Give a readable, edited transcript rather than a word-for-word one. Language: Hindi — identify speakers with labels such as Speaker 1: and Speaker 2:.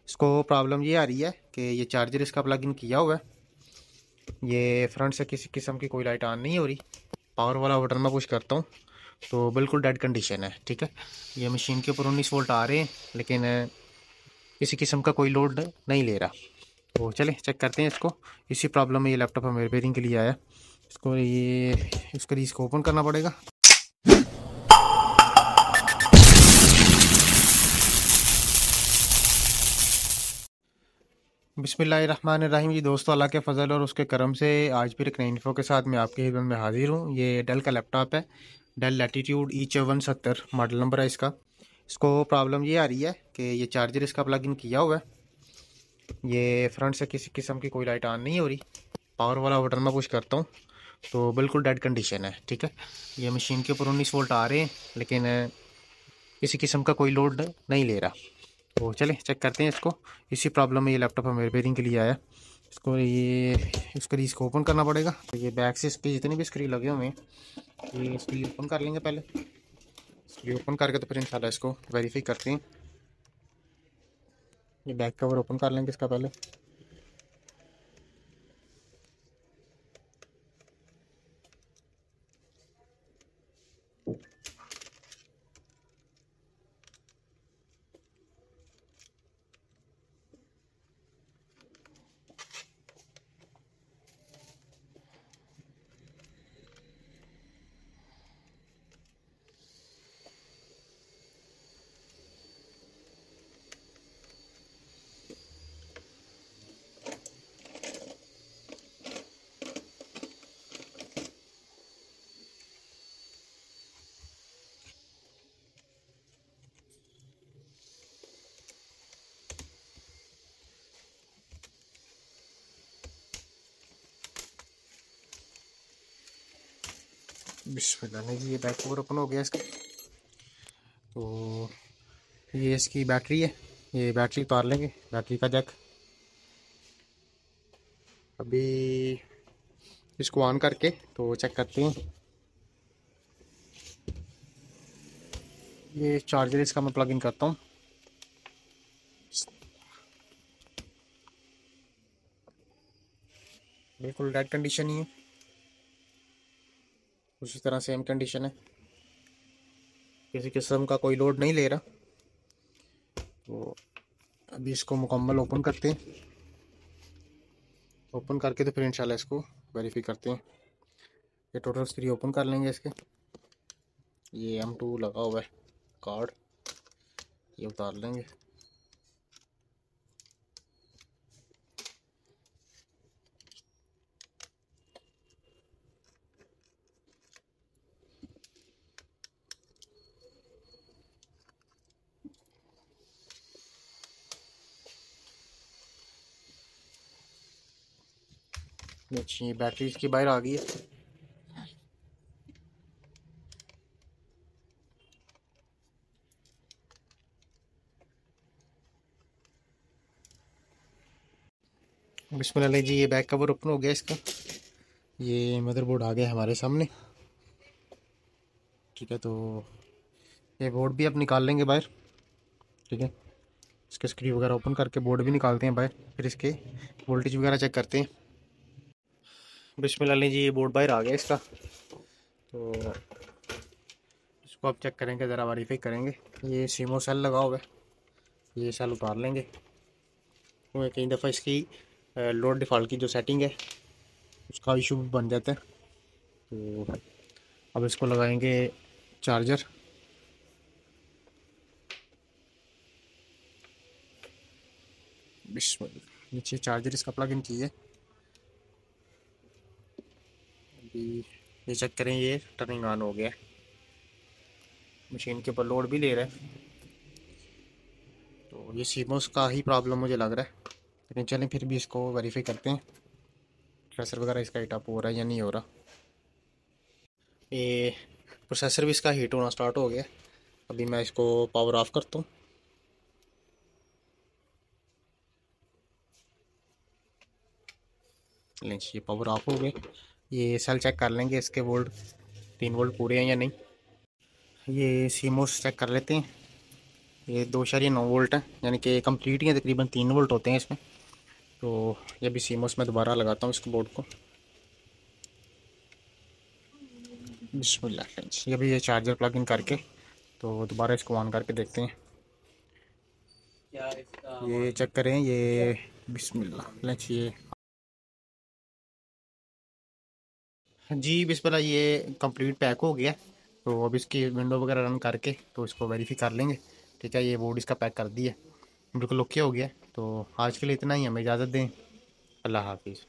Speaker 1: इसको प्रॉब्लम ये आ रही है कि ये चार्जर इसका प्लग इन किया हुआ है, ये फ्रंट से किसी किस्म की कोई लाइट ऑन नहीं हो रही। पावर वाला बटन मैं पुश करता हूँ तो बिल्कुल डेड कंडीशन है। ठीक है, ये मशीन के ऊपर 19 वोल्ट आ रहे हैं लेकिन किसी किस्म का कोई लोड नहीं ले रहा। तो चले चेक करते हैं इसको। इसी प्रॉब्लम में ये लैपटॉप हमें रिपेयरिंग के लिए आया। इसको इसको ओपन करना पड़ेगा। बिस्मिल्लाहिर्रहमानिर्रहीम जी। दोस्तों, अल्लाह के फ़ज़ल और उसके करम से आज फिर एक नई इन्फो के साथ मैं आपकी खिदमत में हाजिर हूँ। ये डेल का लैपटॉप है, del latitude E5470 model number है इसका। इसको प्रॉब्लम ये आ रही है कि ये चार्जर इसका प्लग इन किया हुआ है, ये फ्रंट से किसी किस्म की कोई लाइट ऑन नहीं हो रही। पावर वाला बटन मैं पुश करता हूँ तो बिल्कुल डेड कंडीशन है। ठीक है, ये मशीन के ऊपर 19 वोल्ट आ रहे हैं लेकिन किसी किस्म का कोई लोड नहीं ले रहा। तो चले चेक करते हैं इसको। इसी प्रॉब्लम में ये लैपटॉप हमें रिपेयरिंग के लिए आया। इसको ओपन करना पड़ेगा। तो ये बैक से इसके जितने भी स्क्रू लगे हुए हैं ये स्क्रू ओपन कर लेंगे। पहले स्क्रू ओपन करके तो फिर इंशाल्लाह इसको वेरीफाई करते हैं। ये बैक कवर ओपन कर लेंगे इसका पहले। बिस्मिल्लाह। नहीं जी, ये बैक कवर ओपन हो गया इसका। तो ये इसकी बैटरी है, ये बैटरी उतार लेंगे, बैटरी का जैक। अभी इसको ऑन करके तो चेक करते हैं। ये चार्जर इसका मैं प्लग इन करता हूँ। बिल्कुल डेड कंडीशन ही है, उसी तरह सेम कंडीशन है, किसी किस्म का कोई लोड नहीं ले रहा। तो अभी इसको मुकम्मल ओपन करते हैं। ओपन करके तो फिर इंशाल्लाह इसको वेरीफाई करते हैं। ये टोटल स्क्रू ओपन कर लेंगे इसके। ये M2 लगा हुआ है कार्ड, ये उतार लेंगे। अच्छी बैटरी इसकी बाहर आ गई है। बिस्मिल्लाह जी, ये बैक कवर ओपन हो गया इसका। ये मदरबोर्ड आ गया हमारे सामने। ठीक है, तो ये बोर्ड भी अब निकाल लेंगे बाहर। ठीक है, इसके स्क्रू वगैरह ओपन करके बोर्ड भी निकालते हैं बाहर, फिर इसके वोल्टेज वगैरह चेक करते हैं। बिस्मिल्लाह जी, ये बोर्ड बाहर आ गया इसका। तो इसको अब चेक करेंगे, ज़रा वेरीफाई करेंगे। ये सीमो सेल लगा हुआ है, ये सेल उतार लेंगे। तो कई दफ़ा इसकी लोड डिफ़ॉल्ट की जो सेटिंग है उसका इशू भी बन जाता है। तो अब इसको लगाएंगे चार्जर। बिस्मिल्लाह। नीचे चार्जर इसका प्लग इन किए। अभी ये चेक करें, ये टर्निंग ऑन हो गया, मशीन के ऊपर लोड भी ले रहा है। तो ये सीमोस का ही प्रॉब्लम मुझे लग रहा है, लेकिन चलें फिर भी इसको वेरीफाई करते हैं प्रेशर वगैरह इसका हीट अप हो रहा है या नहीं हो रहा। ये प्रोसेसर भी इसका हीट होना स्टार्ट हो गया। अभी मैं इसको पावर ऑफ करता हूँ। लेंस ये पावर ऑफ हो गए। ये सेल चेक कर लेंगे इसके वोल्ट 3 वोल्ट पूरे हैं या नहीं। ये सीमोस चेक कर लेते हैं। ये 2.9 वोल्ट है, यानी कि कंप्लीट ही तकरीबन 3 वोल्ट होते हैं इसमें। तो ये भी सीमोस में दोबारा लगाता हूँ इसके बोर्ड को। बिस्मिल्लाह। ये भी ये चार्जर प्लग इन करके तो दोबारा इसको ऑन करके देखते हैं। ये चेक करें, ये बिस्मिल्लाह ये जी बिस्मिल्लाह, ये कंप्लीट पैक हो गया। तो अब इसकी विंडो वगैरह रन करके तो इसको वेरीफाई कर लेंगे। ठीक है, ये बोर्ड इसका पैक कर दिया, बिल्कुल ओके हो गया। तो आज के लिए इतना ही, हमें इजाज़त दें। अल्लाह हाफिज़।